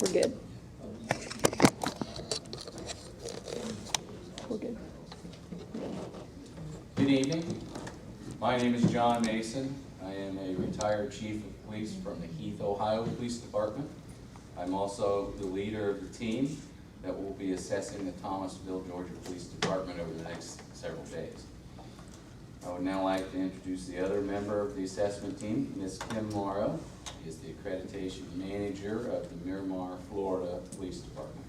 We're good. We're good. Good evening. My name is John Mason. I am a retired chief of police from the Heath, Ohio Police Department. I'm also the leader of the team that will be assessing the Thomasville, Georgia Police Department over the next several days. I would now like to introduce the other member of the assessment team, Ms. Kim Morrow. She is the Accreditation Manager of the Miramar, Florida Police Department.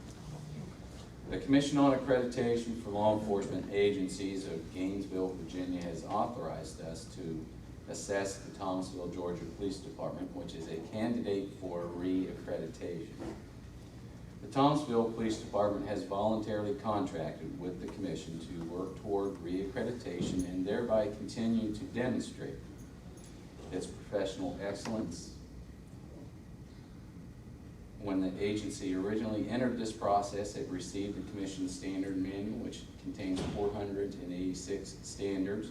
The Commission on Accreditation for Law Enforcement Agencies of Gainesville, Virginia has authorized us to assess the Thomasville, Georgia Police Department, which is a candidate for re-accreditation. The Thomasville Police Department has voluntarily contracted with the Commission to work toward re-accreditation and thereby continue to demonstrate its professional excellence. When the agency originally entered this process, it received the Commission's standard manual, which contains 486 standards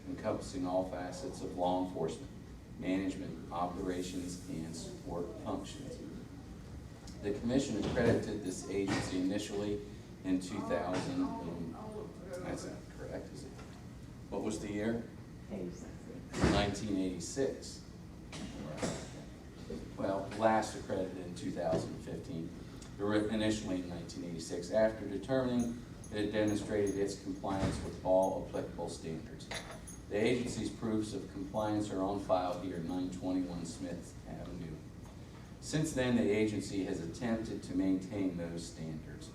encompassing all facets of law enforcement, management, operations, and support functions. The Commission accredited this agency initially in 2000, that's not correct, is it? What was the year? 1986. Well, last accredited in 2015, initially in 1986, after determining that it demonstrated its compliance with all applicable standards. The agency's proofs of compliance are on file here at 921 Smith Avenue. Since then, the agency has attempted to maintain those standards.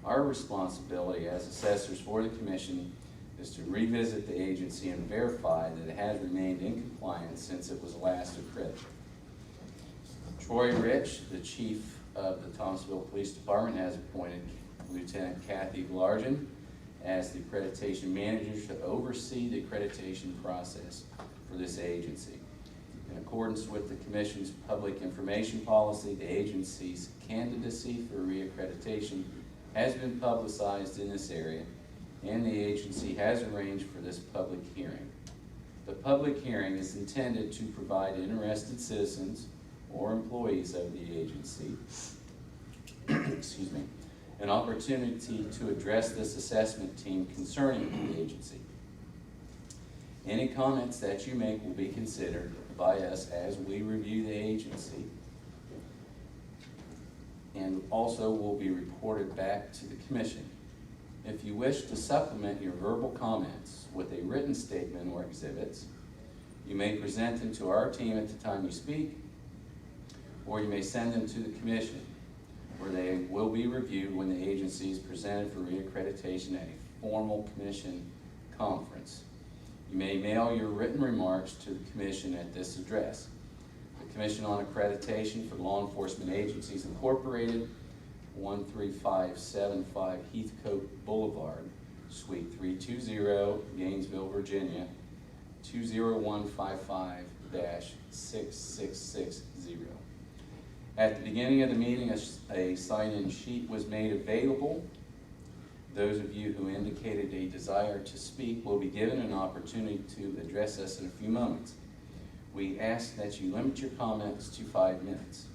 Our responsibility as assessors for the Commission is to revisit the agency and verify that it has remained in compliance since it was last accredited. Troy Rich, the chief of the Thomasville Police Department, has appointed Lieutenant Kathy Glargen as the accreditation manager to oversee the accreditation process for this agency. In accordance with the Commission's public information policy, the agency's candidacy for reaccreditation has been publicized in this area, and the agency has arranged for this public hearing. The public hearing is intended to provide interested citizens or employees of the agency excuse me, an opportunity to address this assessment team concerning the agency. Any comments that you make will be considered by us as we review the agency, and also will be reported back to the Commission. If you wish to supplement your verbal comments with a written statement or exhibits, you may present them to our team at the time you speak, or you may send them to the Commission, where they will be reviewed when the agency is presented for reaccreditation at a formal Commission conference. You may mail your written remarks to the Commission at this address: the Commission on Accreditation for Law Enforcement Agencies Incorporated, 13575 Heathcote Boulevard, Suite 320, Gainesville, Virginia, 20155-6660. At the beginning of the meeting, a sign-in sheet was made available. Those of you who indicated a desire to speak will be given an opportunity to address us in a few moments. We ask that you limit your comments to 5 minutes.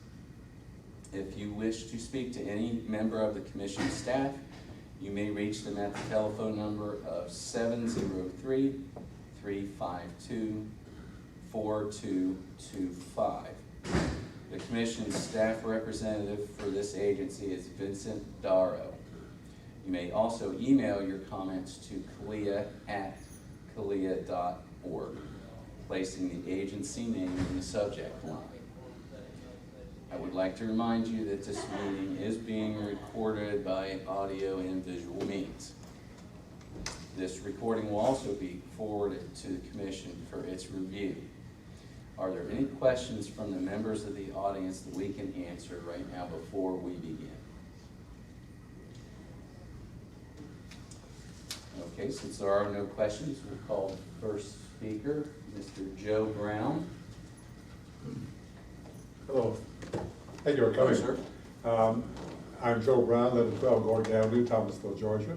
If you wish to speak to any member of the Commission staff, you may reach them at the telephone number of 703-352-4225. The Commission's staff representative for this agency is Vincent Darrow. You may also email your comments to CALEA@calea.org, placing the agency name in the subject line. I would like to remind you that this meeting is being recorded by audio and visual means. This recording will also be forwarded to the Commission for its review. Are there any questions from the members of the audience that we can answer right now before we begin? Okay, since there are no questions, we'll call the first speaker, Mr. Joe Brown. Hello. Thank you for coming. Hello, sir. I'm Joe Brown, live at 12 Gordon Avenue, Thomasville, Georgia.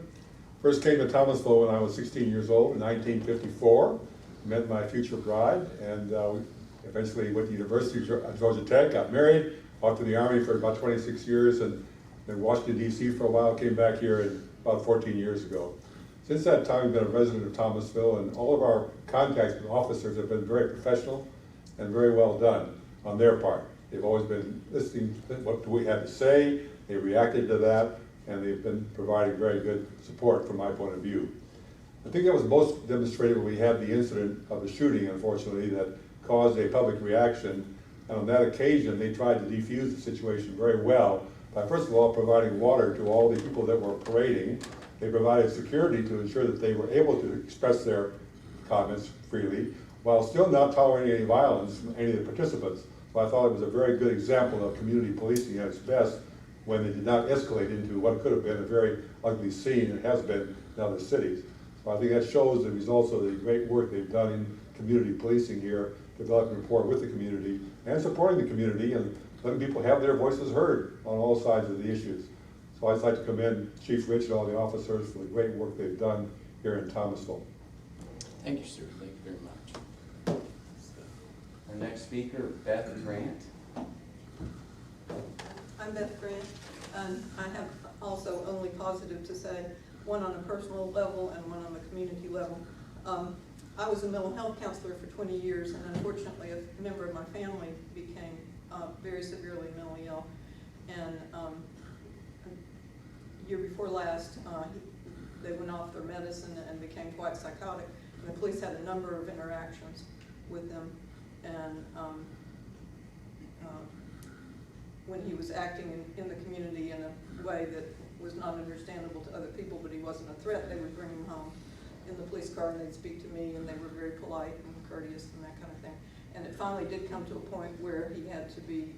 First came to Thomasville when I was 16 years old in 1954. Met my future bride, and Eventually went to University of Georgia Tech, got married, off to the Army for about 26 years, and then Washington D.C. for a while, came back here about 14 years ago. Since that time, I've been a resident of Thomasville, and all of our contacts with officers have been very professional and very well done on their part. They've always been listening to what we had to say, they reacted to that, and they've been providing very good support from my point of view. I think that was most demonstrated when we had the incident of the shooting, unfortunately, that caused a public reaction. And on that occasion, they tried to defuse the situation very well by, first of all, providing water to all the people that were parading. They provided security to ensure that they were able to express their comments freely, while still not tolerating any violence from any of the participants. So I thought it was a very good example of community policing at its best, when they did not escalate into what could have been a very ugly scene, and has been in other cities. So I think that shows the results of the great work they've done in community policing here, developing rapport with the community, and supporting the community, and letting people have their voices heard on all sides of the issues. So I'd like to commend Chief Rich and all the officers for the great work they've done here in Thomasville. Thank you, sir. Thank you very much. Our next speaker, Beth Grant. I'm Beth Grant, and I have also only positive to say, one on a personal level and one on the community level. I was a mental health counselor for 20 years, and unfortunately a member of my family became very severely mentally ill. And year before last, they went off their medicine and became quite psychotic. And the police had a number of interactions with them, and when he was acting in the community in a way that was not understandable to other people, but he wasn't a threat, they would bring him home in the police car and they'd speak to me, and they were very polite and courteous and that kind of thing. And it finally did come to a point where he had to be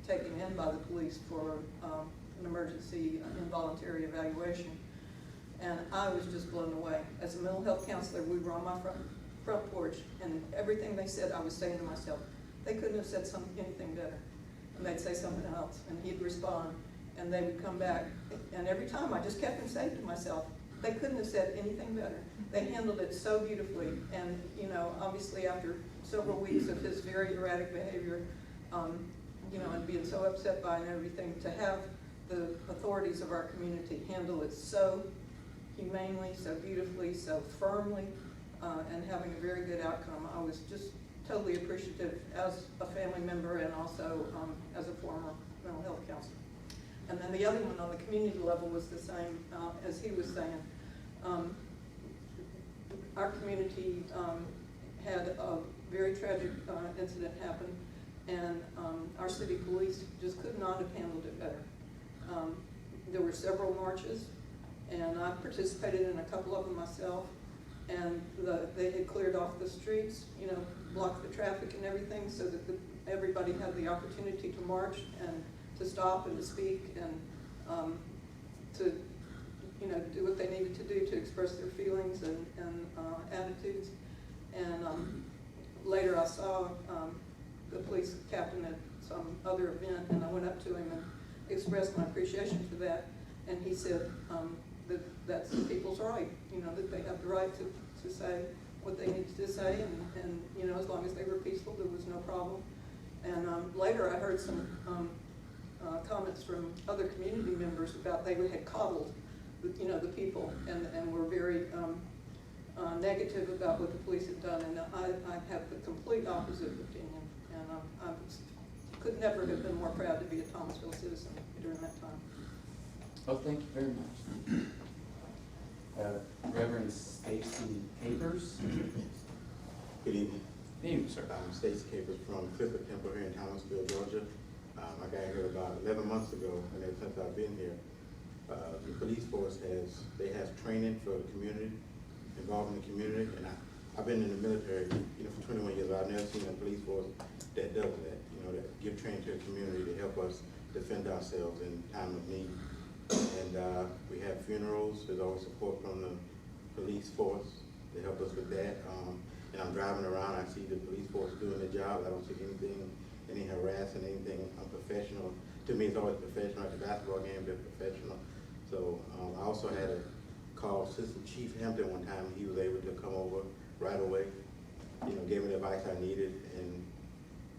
taken in by the police for an emergency involuntary evaluation. And I was just blown away. As a mental health counselor, we were on my front porch, and everything they said, I was saying to myself, they couldn't have said anything better. And they'd say something else, and he'd respond, and they would come back. And every time I just kept saying to myself, they couldn't have said anything better. They handled it so beautifully. And, you know, obviously after several weeks of his very erratic behavior, you know, and being so upset by it and everything, to have the authorities of our community handle it so humanely, so beautifully, so firmly, and having a very good outcome, I was just totally appreciative as a family member and also as a former mental health counselor. And then the other one on the community level was the same as he was saying. Our community had a very tragic incident happen, and our city police just could not have handled it better. There were several marches, and I participated in a couple of them myself, and they had cleared off the streets, you know, blocked the traffic and everything, so that everybody had the opportunity to march and to stop and to speak and to, you know, do what they needed to do to express their feelings and attitudes. And later I saw the police captain at some other event, and I went up to him and expressed my appreciation for that. And he said that that's the people's right, you know, that they have the right to say what they needed to say, and you know, as long as they were peaceful, there was no problem. And later I heard some comments from other community members about they had coddled, you know, the people, and were very negative about what the police had done. And I have the complete opposite opinion, and I could never have been more proud to be a Thomasville citizen during that time. Well, thank you very much. Reverend Stacy Capers. Good evening. Good evening, sir. I'm Stacy Capers from Clifford Temple here in Thomasville, Georgia. I got here about 11 months ago, and ever since I've been here, the police force has training for the community, involved in the community, and I've been in the military, you know, for 21 years. I've never seen a police force that does that, you know, that give training to the community to help us defend ourselves in time of need. And we have funerals. There's always support from the police force to help us with that. And I'm driving around, I see the police force doing their job. I don't see any harassing, anything unprofessional. To me, it's always professional. At the basketball game, they're professional. So I also had a call Assistant Chief Hampton one time. He was able to come over right away. You know, gave me the advice I needed, and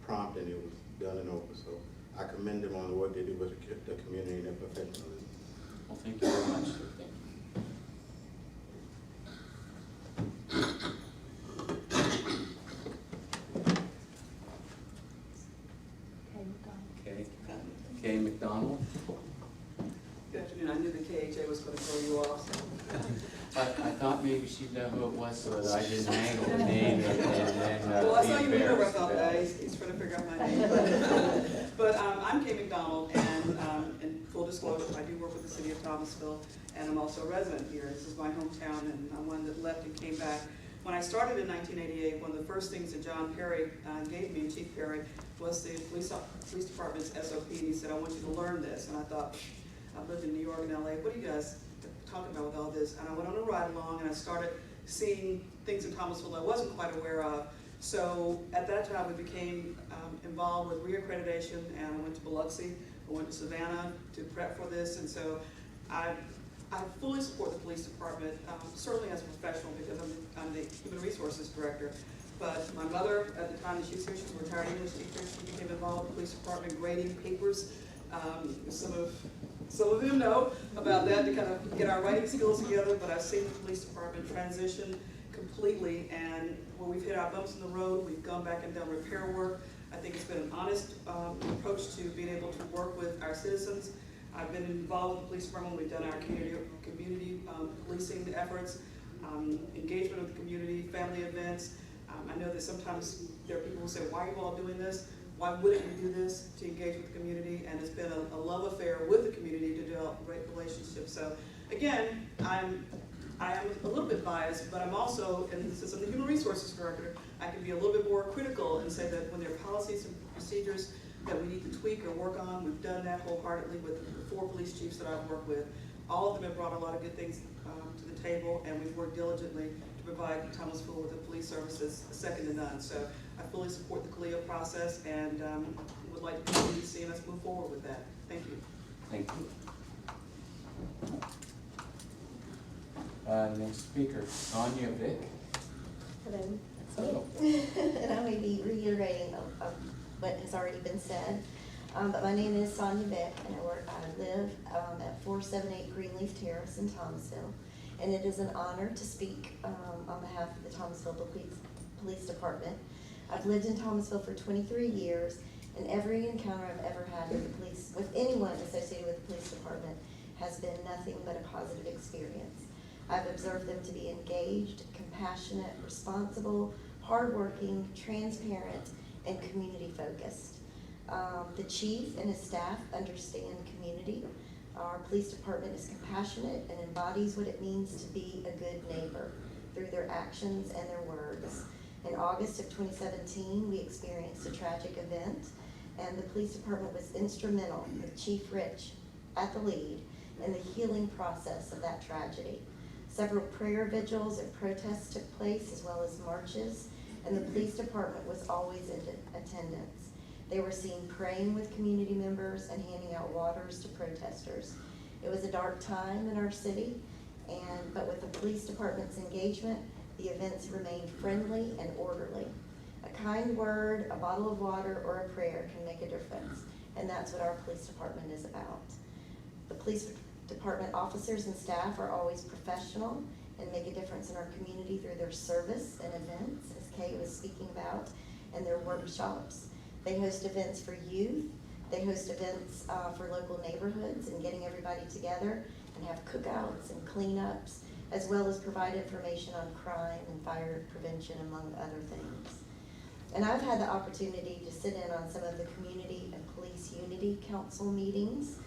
prompt and it was done and over. So I commend them on the work they do with the community and their professionalism. Well, thank you very much, sir. Thank you. Kay McDonald. Good afternoon. I knew the KHA was going to throw you off. So. I thought maybe she'd know who it was so that I didn't angle the name and then Well, I be saw you in embarrassed I thought about that. it. He's trying to figure out my name. But I'm Kay McDonald, and in full disclosure, I do work with the city of Thomasville, and I'm also a resident here. This is my hometown, and I'm one that left and came back. When I started in 1988, one of the first things that John Perry gave me, Chief Perry, was the police department's SOP, and he said, I want you to learn this. And I thought, I've lived in New York and LA, what are you guys talking about with all this? And I went on a ride along, and I started seeing things in Thomasville I wasn't quite aware of. So at that time, we became involved with reaccreditation, and I went to Biloxi, I went to Savannah to prep for this, and so I fully support the police department, certainly as a professional, because I'm the human resources director. But my mother, at the time that she was here, she was a retired English teacher. She became involved with the police department, grading papers. Some of them know about that, to kind of get our writing skills together. But I've seen the police department transition completely, and where we've hit our bumps in the road, we've gone back and done repair work. I think it's been an honest approach to being able to work with our citizens. I've been involved with the police department. We've done our community policing efforts, engagement with the community, family events. I know that sometimes there are people who say, why are you all doing this? Why wouldn't you do this to engage with the community? And it's been a love affair with the community to develop great relationships. So again, I am a little bit biased, but I'm also, and this is the human resources director, I can be a little bit more critical and say that when there are policies and procedures that we need to tweak or work on, we've done that wholeheartedly with the 4 police chiefs that I've worked with. All of them have brought a lot of good things to the table, and we've worked diligently to provide Thomasville with the police services second to none. So I fully support the CALEA process, and would like to continue seeing us move forward with that. Thank you. Thank you. Next speaker, Sonia Vick. Hello. Hello. And I may be reiterating of what has already been said, but my name is Sonia Vick, and I live at 478 Greenleaf Terrace in Thomasville, and it is an honor to speak on behalf of the Thomasville Police Department. I've lived in Thomasville for 23 years, and every encounter I've ever had with anyone associated with the police department has been nothing but a positive experience. I've observed them to be engaged, compassionate, responsible, hardworking, transparent, and community focused. The chief and his staff understand community. Our police department is compassionate and embodies what it means to be a good neighbor through their actions and their words. In August of 2017, we experienced a tragic event, and the police department was instrumental, with Chief Rich at the lead, in the healing process of that tragedy. Several prayer vigils and protests took place, as well as marches, and the police department was always in attendance. They were seen praying with community members and handing out waters to protesters. It was a dark time in our city, but with the police department's engagement, the events remained friendly and orderly. A kind word, a bottle of water, or a prayer can make a difference, and that's what our police department is about. The police department officers and staff are always professional and make a difference in our community through their service and events, as Kay was speaking about, and their workshops. They host events for youth. They host events for local neighborhoods and getting everybody together, and have cookouts and cleanups, as well as provide information on crime and fire prevention, among other things. And I've had the opportunity to sit in on some of the Community and Police Unity Council meetings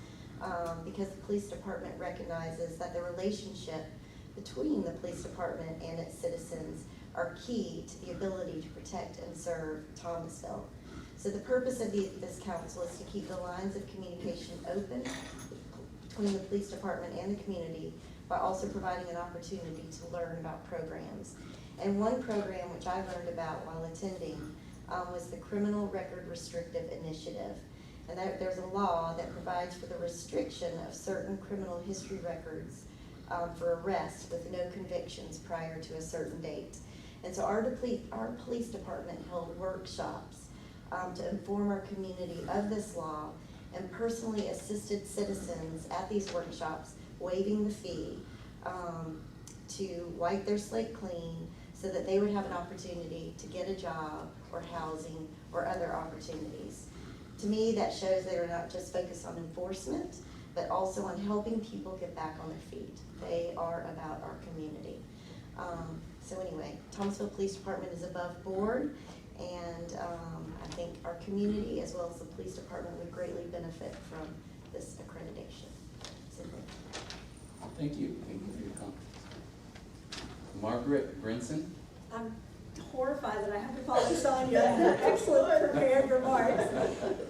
because the police department recognizes that the relationship between the police department and its citizens are key to the ability to protect and serve Thomasville. So the purpose of this council is to keep the lines of communication open between the police department and the community, by also providing an opportunity to learn about programs. And one program which I learned about while attending was the Criminal Record Restrictive Initiative. And there's a law that provides for the restriction of certain criminal history records for arrest with no convictions prior to a certain date. And so our police department held workshops to inform our community of this law and personally assisted citizens at these workshops, waiving the fee, to wipe their slate clean so that they would have an opportunity to get a job or housing or other opportunities. To me, that shows they are not just focused on enforcement, but also on helping people get back on their feet. They are about our community. So anyway, Thomasville Police Department is above board, and I think our community as well as the police department would greatly benefit from this accreditation. So Thank you. Thank you for your comments. Margaret Brinson? I'm horrified that I have to follow Sonia. Excellent prepared remarks.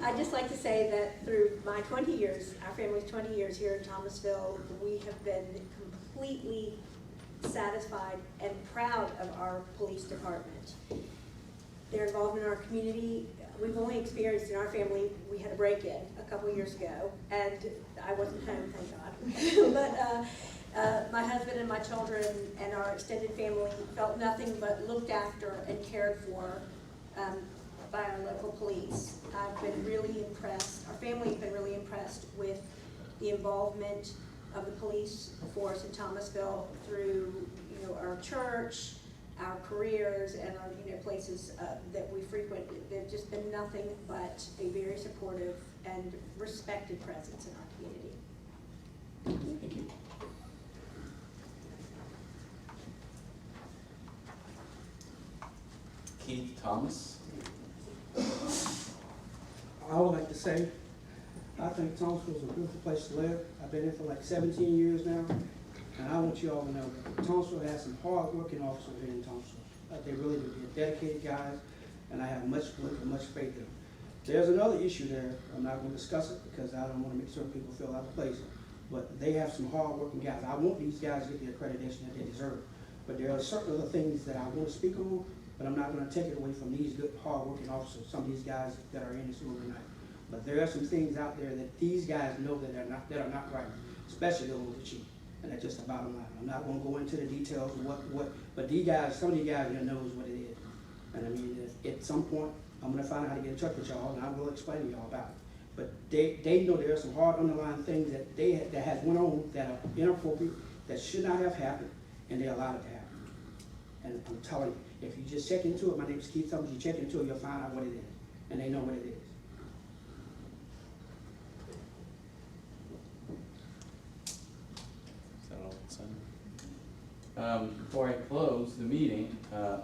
I'd just like to say that through my 20 years, our family's 20 years here in Thomasville, we have been completely satisfied and proud of our police department. Their involvement in our community, we've only experienced in our family, we had a break-in a couple years ago, and I wasn't home, thank God. But my husband and my children and our extended family felt nothing but looked after and cared for by our local police. I've been really impressed, our family's been really impressed with the involvement of the police force in Thomasville through, our church, our careers, and our, places that we frequent. They've just been nothing but a very supportive and respected presence in our community. Thank you. Keith Thomas? I would like to say, I think Thomasville is a beautiful place to live. I've been here for like 17 years now, and I want you all to know that Thomasville has some hard-working officers here in Thomasville. They really do. They're dedicated guys, and I have much belief and much faith in them. There's another issue there. I'm not going to discuss it because I don't want to make certain people feel out of place. But they have some hard-working guys. I want these guys to get the accreditation that they deserve. But there are certain other things that I want to speak on, but I'm not going to take it away from these good, hard-working officers, some of these guys that are in this room tonight. But there are some things out there that these guys know that are not right, especially the ones that cheat. And that's just the bottom line. I'm not going to go into the details of but these guys, some of these guys here knows what it is. And I mean, at some point, I'm going to find out how to get in touch with y'all, and I will explain to y'all about it. But they know there are some hard underlying things that that has went on that are inappropriate, that should not have happened, and they allowed it to happen. And I'm telling you, if you just check into it, my name is Keith Thomas, you check into it, you'll find out what it is. And they know what it is. Is that all, Senator? Before I close the meeting,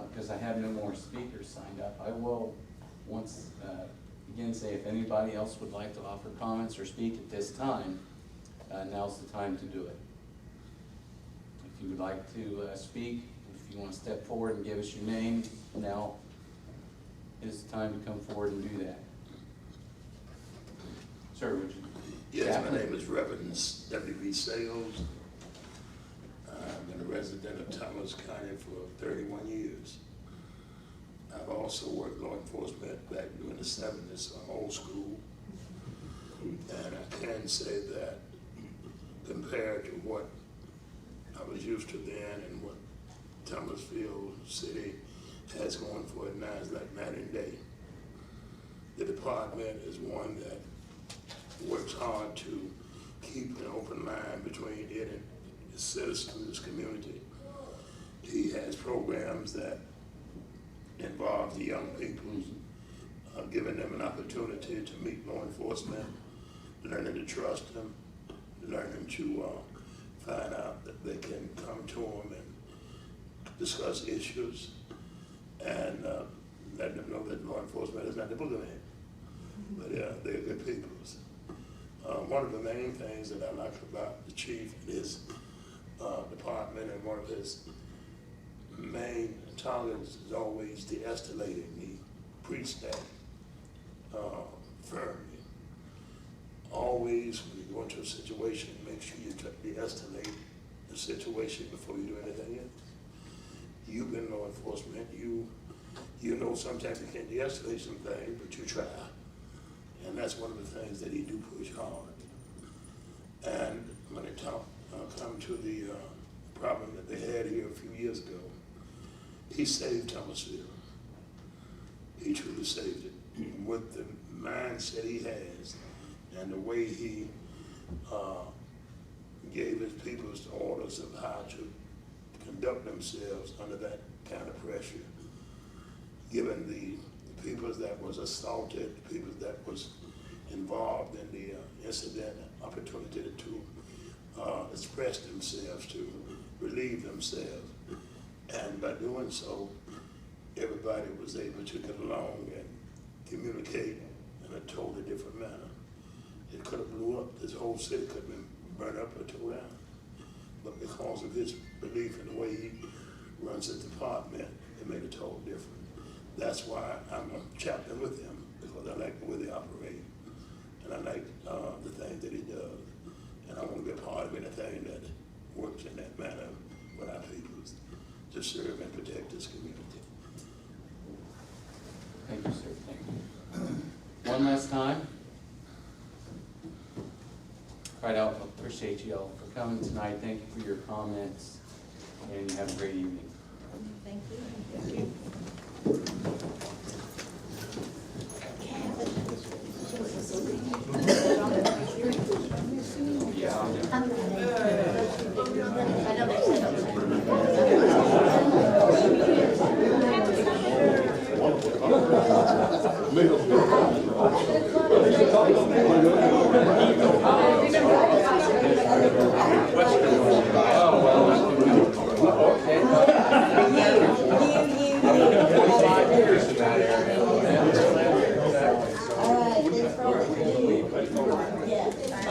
because I have no more speakers signed up, I will once again say if anybody else would like to offer comments or speak at this time, now's the time to do it. If you would like to speak, if you want to step forward and give us your name, now is the time to come forward and do that. Sir, would you? Yes, my name is Reverend W.B. Sales. I've been a resident of Thomas County for 31 years. I've also worked law enforcement back during the 70s, so I'm old school. And I can say that compared to what I was used to then and what Thomasville City has going for it now is like night and day. The department is one that works hard to keep an open line between it and its citizens, its community. He has programs that involve the young people, giving them an opportunity to meet law enforcement, learning to trust them, learning to find out that they can come to them and discuss issues, and letting them know that law enforcement is not the boogeyman, but they're good people. One of the main things that I like about the chief and his department, and one of his main targets is always de-escalating. He preached that firmly. Always, when you go into a situation, make sure you de-escalate the situation before you do anything else. You've been law enforcement, you know sometimes you can't de-escalate some things, but you try. And that's one of the things that he do push hard. And when it come to the problem that they had here a few years ago, he saved Thomasville. He truly saved it. with the mindset he has and the way he gave his people orders of how to conduct themselves under that kind of pressure, given the people that was assaulted, the people that was involved in the incident, opportunity to express themselves, to relieve themselves. And by doing so, everybody was able to get along and communicate in a totally different manner. It could have blew up, this whole city could have been burned up or tore down. But because of his belief in the way he runs the department, it made a total difference. That's why I'm a chaplain with him, because I like the way they operate. And I like the things that he does. And I want to be a part of anything that works in that manner with our people to serve and protect this community. Thank you, sir. Thank you. One last time. Right out, appreciate you all for coming tonight. Thank you for your comments, and have a great evening. Thank you. Thank you.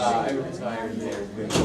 I retired there.